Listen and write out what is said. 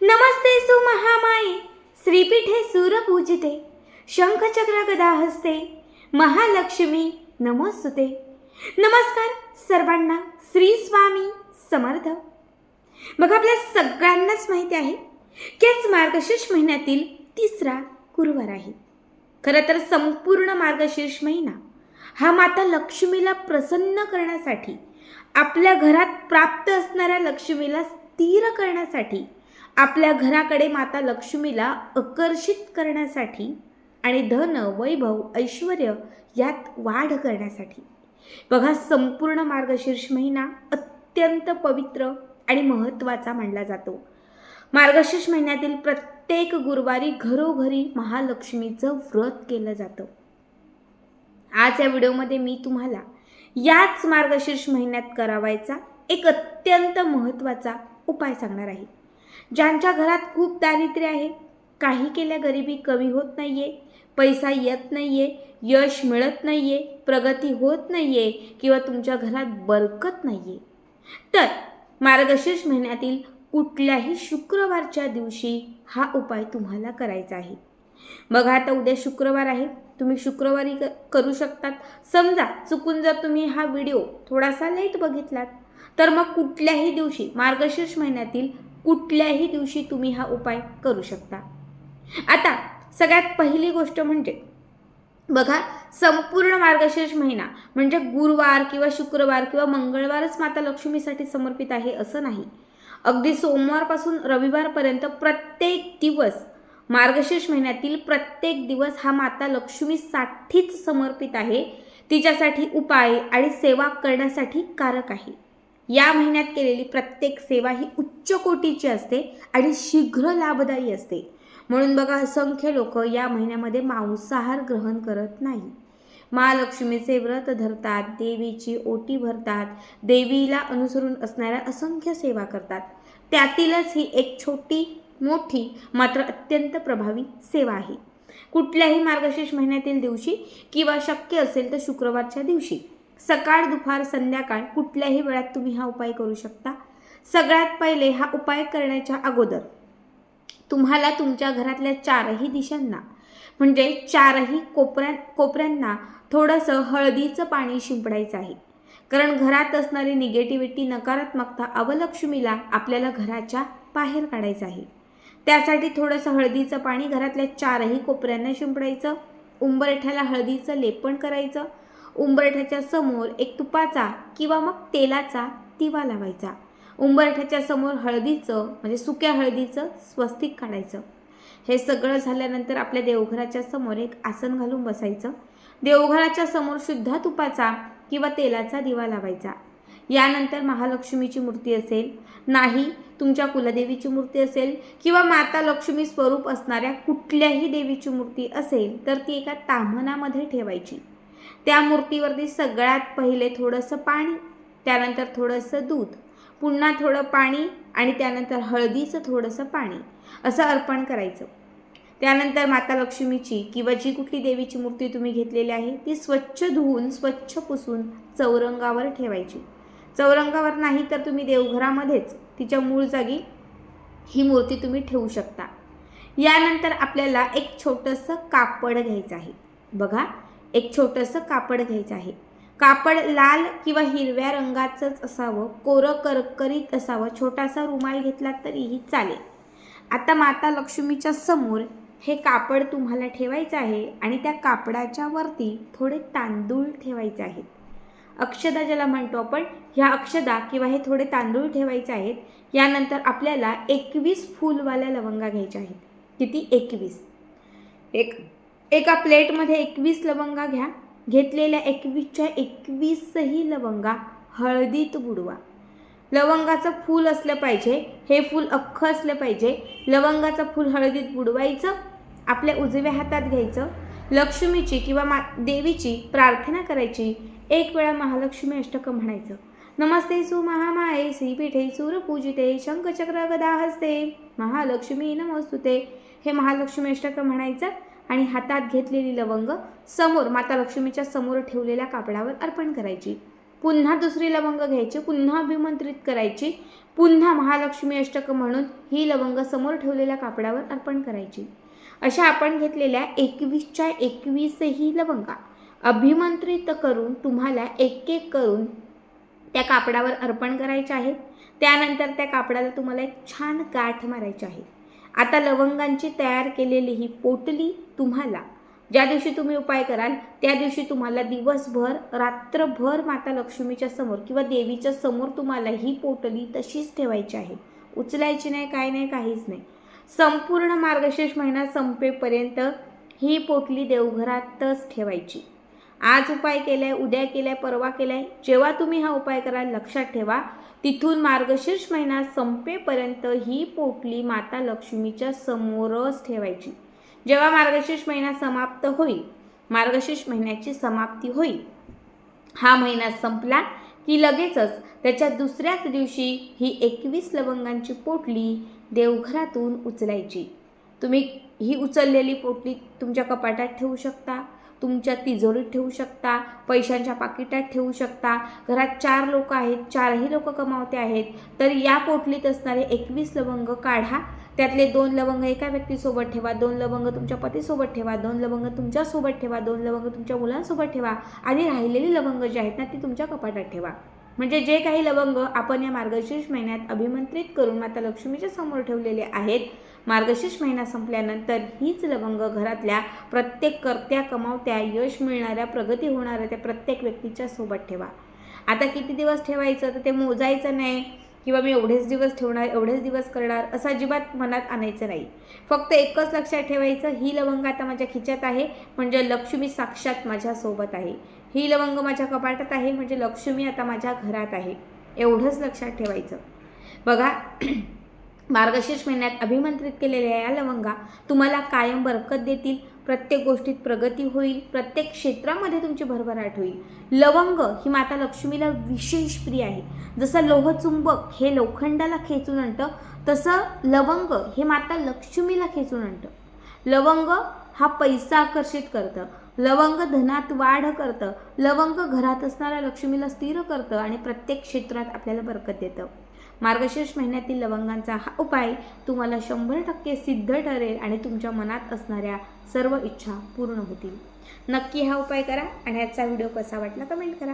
नमस्ते सुमहामाये, श्रीपीठे सूरपूजिते, शंखचक्र गदा हस्ते, महालक्ष्मी नमोस्तुते। नमस्कार सर्वांना, श्री स्वामी समर्थ। बघा, आपल्या सगळ्यांनाच माहिती आहे की आज मार्गशीर्ष महिन्यातील तिसरा गुरुवार आहे। खरं तर संपूर्ण मार्गशीर्ष महिना हा माता लक्ष्मीला प्रसन्न करण्यासाठी, आपल्या घरात प्राप्त असणाऱ्या लक्ष्मीला स्थिर करण्यासाठी, आपल्या घराकडे माता लक्ष्मीला आकर्षित करण्यासाठी आणि धन, वैभव, ऐश्वर्य यात वाढ करण्यासाठी। बघा, संपूर्ण मार्गशीर्ष महिना अत्यंत पवित्र आणि महत्त्वाचा मानला जातो। मार्गशीर्ष महिन्यातील प्रत्येक गुरुवारी घरोघरी महालक्ष्मीचं व्रत केलं जातं। आज या व्हिडिओमध्ये मी तुम्हाला याच मार्गशीर्ष महिन्यात करावायचा एक अत्यंत महत्त्वाचा उपाय सांगणार आहे। ज्यांच्या घरात खूप दारिद्र्य आहे, काही केल्या गरिबी कमी होत नाहीये, पैसा येत नाहीये, यश मिळत नाहीये, प्रगती होत नाहीये किंवा तुमच्या घरात बरकत नाहीये, तर मार्गशीर्ष महिन्यातील कुठल्याही शुक्रवारच्या दिवशी हा उपाय तुम्हाला करायचा आहे। बघा, आता उद्या शुक्रवार आहे, तुम्ही शुक्रवारी करू शकतात। समजा चुकून जर तुम्ही हा व्हिडिओ थोडासा लेट बघितलात तर मग कुठल्याही दिवशी, मार्गशीर्ष महिन्यातील कुठल्याही दिवशी तुम्ही हा उपाय करू शकता। आता सगळ्यात पहिली गोष्ट म्हणजे बघा, संपूर्ण मार्गशीर्ष महिना म्हणजे गुरुवार किंवा शुक्रवार किंवा मंगळवारच माता लक्ष्मीसाठी समर्पित आहे असं नाही। अगदी सोमवारपासून रविवारपर्यंत प्रत्येक दिवस, मार्गशीर्ष महिन्यातील प्रत्येक दिवस हा माता लक्ष्मीसाठीच समर्पित आहे, तिच्यासाठी उपाय आणि सेवा करण्यासाठी कारक आहे। या महिन्यात केलेली प्रत्येक सेवा ही उच्च कोटीची असते आणि शीघ्र लाभदायी असते। म्हणून बघा, असंख्य लोक या महिन्यामध्ये मांसाहार ग्रहण करत नाही, महालक्ष्मीचे व्रत धरतात, देवीची ओटी भरतात, देवीला अनुसरून असणाऱ्या असंख्य सेवा करतात। त्यातीलच ही एक छोटी मोठी मात्र अत्यंत प्रभावी सेवा आहे। कुठल्याही मार्गशीर्ष महिन्यातील दिवशी किंवा शक्य असेल तर शुक्रवारच्या दिवशी सकाळ, दुपार, संध्याकाळ कुठल्याही वेळात तुम्ही हा उपाय करू शकता। सगळ्यात पहिले हा उपाय करण्याच्या अगोदर तुम्हाला तुमच्या घरातल्या चारही दिशांना म्हणजे चारही कोपऱ्यांना थोडंसं हळदीचं पाणी शिंपडायचं आहे। कारण घरात असणारी निगेटिव्हिटी, नकारात्मकता, अवलक्ष्मीला आपल्याला घराच्या बाहेर काढायचं आहे। त्यासाठी थोडंसं हळदीचं पाणी घरातल्या चारही कोपऱ्यांना शिंपडायचं, उंबरठ्याला हळदीचं लेपन करायचं, उंबरठ्याच्या समोर एक तुपाचा किंवा मग तेलाचा दिवा लावायचा, उंबरठ्याच्या समोर हळदीचं म्हणजे सुक्या हळदीचं स्वस्तिक काढायचं। हे सगळं झाल्यानंतर आपल्या देवघराच्या समोर एक आसन घालून बसायचं, देवघराच्या समोर शुद्ध तुपाचा किंवा तेलाचा दिवा लावायचा। यानंतर महालक्ष्मीची मूर्ती असेल, नाही तुमच्या कुलदेवीची मूर्ती असेल किंवा माता लक्ष्मी स्वरूप असणाऱ्या कुठल्याही देवीची मूर्ती असेल तर ती एका ताम्हणामध्ये ठेवायची। त्या मूर्तीवरती सगळ्यात पहिले थोडंसं पाणी, त्यानंतर थोडंसं दूध, पुन्हा थोडं पाणी आणि त्यानंतर हळदीचं थोडंसं पाणी असं अर्पण करायचं। त्यानंतर माता लक्ष्मीची किंवा जी कुठली देवीची मूर्ती तुम्ही घेतलेली आहे ती स्वच्छ धुवून, स्वच्छ पुसून चौरंगावर ठेवायची। चौरंगावर नाही तर तुम्ही देवघरामध्येच तिच्या मूळ जागी ही मूर्ती तुम्ही ठेवू शकता। यानंतर आपल्याला एक छोटंसं कापड घ्यायचं आहे। बघा, एक छोटंसं कापड घ्यायचं आहे। कापड लाल किंवा हिरव्या रंगाचंच असावं, कोरं करकरीत असावं, छोटासा रुमाल घेतला तरीही चालेल। आता माता लक्ष्मीच्या समोर हे कापड तुम्हाला ठेवायचं आहे आणि त्या कापडाच्या वरती थोडे तांदूळ ठेवायचे आहेत, अक्षदा ज्याला म्हणतो आपण, ह्या अक्षदा किंवा हे थोडे तांदूळ ठेवायचे आहेत। यानंतर आपल्याला 21 फुलवाल्या लवंगा घ्यायच्या आहेत। किती? 21। एका प्लेटमध्ये 21 लवंगा घ्या। घेतलेल्या 21च्या 21ही लवंगा हळदीत बुडवा। लवंगाचं फूल असलं पाहिजे, हे फूल अख्खं असलं पाहिजे। लवंगाचं फूल हळदीत बुडवायचं, आपल्या उजव्या हातात घ्यायचं, लक्ष्मीची किंवा देवीची प्रार्थना करायची। एक वेळा महालक्ष्मी अष्टकं म्हणायचं, नमस्ते सुमहामाये, श्रीपीठे सूरपूजिते, शंखचक्र गदा हस्ते, महालक्ष्मी नमोस्तुते। हे महालक्ष्मी अष्टकं म्हणायचं आणि हातात घेतलेली लवंग समोर माता लक्ष्मीच्या समोर ठेवलेल्या कापडावर अर्पण करायची। पुन्हा दुसरी लवंग घ्यायची, पुन्हा अभिमंत्रित करायची, पुन्हा महालक्ष्मी अष्टक म्हणून ही लवंग समोर ठेवलेल्या कापडावर अर्पण करायची. अशा आपण घेतलेल्या 21च्या 21 ही लवंगा अभिमंत्रित करून तुम्हाला एक एक करून त्या कापडावर अर्पण करायचे आहेत. त्यानंतर त्या कापडाला तुम्हाला एक छान गाठ मारायची आहे. आता लवंगांची तयार केलेली ही पोटली तुम्हाला ज्या दिवशी तुम्ही उपाय कराल त्या दिवशी तुम्हाला दिवसभर रात्रभर माता लक्ष्मीच्या समोर किंवा देवीच्या समोर तुम्हाला ही पोटली तशीच ठेवायची आहे. उचलायची नाही, काय नाही, काहीच नाही. संपूर्ण मार्गशीर्ष महिना संपेपर्यंत ही पोटली देवघरातच ठेवायची. आज उपाय केलाय, उद्या केलाय, परवा केलाय, जेव्हा तुम्ही हा उपाय कराल लक्षात ठेवा, तिथून मार्गशीर्ष महिना संपेपर्यंत ही पोटली माता लक्ष्मीच्या समोरच ठेवायची. जेव्हा मार्गशीर्ष महिना समाप्त होईल, मार्गशीर्ष महिन्याची समाप्ती होईल, हा महिना संपला की लगेचच त्याच्या दुसऱ्याच दिवशी ही 21 लवंगांची पोटली देवघरातून उचलायची. तुम्ही ही उचललेली पोटली तुमच्या कपाटात ठेवू शकता, तुमच्या तिजोरीत ठेवू शकता, पैशांच्या पाकिटात ठेवू शकता. घरात 4 लोक आहेत, 4ही लोक कमावते आहेत, तर या पोटलीत असणारे 21 लवंग काढा. त्यातले 2 लवंग एका व्यक्तीसोबत ठेवा, 2 लवंग तुमच्या पतीसोबत ठेवा, 2 लवंग तुमच्यासोबत ठेवा, 2 लवंग तुमच्या मुलांसोबत ठेवा आणि राहिलेली लवंग जी आहेत ना ती तुमच्या कपाटात ठेवा. म्हणजे जे काही लवंग आपण या मार्गशीर्ष महिन्यात अभिमंत्रित करून माता लक्ष्मीच्या समोर ठेवलेले आहेत, मार्गशीर्ष महिना संपल्यानंतर हीच लवंग घरातल्या प्रत्येक कर्त्या कमावत्या, यश मिळणाऱ्या, प्रगती होणाऱ्या त्या प्रत्येक व्यक्तीच्या सोबत ठेवा. आता किती दिवस ठेवायचं तर ते मोजायचं नाही किंवा मी एवढेच दिवस ठेवणार, एवढेच दिवस करणार असं अजिबात मनात आणायचं नाही. फक्त एकच लक्षात ठेवायचं, ही लवंग आता माझ्या खिच्यात आहे म्हणजे लक्ष्मी साक्षात माझ्यासोबत आहे. ही लवंग माझ्या कपाटात आहे म्हणजे लक्ष्मी आता माझ्या घरात आहे. एवढंच लक्षात ठेवायचं. बघा, मार्गशीर्ष महिन्यात अभिमंत्रित केलेल्या या लवंगा तुम्हाला कायम बरकत देतील. प्रत्येक गोष्टीत प्रगती होईल, प्रत्येक क्षेत्रामध्ये तुमची भरभराट होईल. लवंग ही माता लक्ष्मीला विशेष प्रिय आहे. जसं लोहचुंबक हे लोखंडाला खेचून आणतं, तसं लवंग हे माता लक्ष्मीला खेचून आणतं. लवंग हा पैसा आकर्षित करतं, लवंग धनात वाढ करतं, लवंग घरात असणाऱ्या लक्ष्मीला स्थिर करतं आणि प्रत्येक क्षेत्रात आपल्याला बरकत देतं. मार्गशीर्ष महिन्यातील लवंगांचा हा उपाय तुम्हाला 100% सिद्ध ठरेल आणि तुमच्या मनात असणाऱ्या सर्व इच्छा पूर्ण होतील. नक्की हा उपाय करा आणि आजचा व्हिडिओ कसा वाटला कमेंट करा.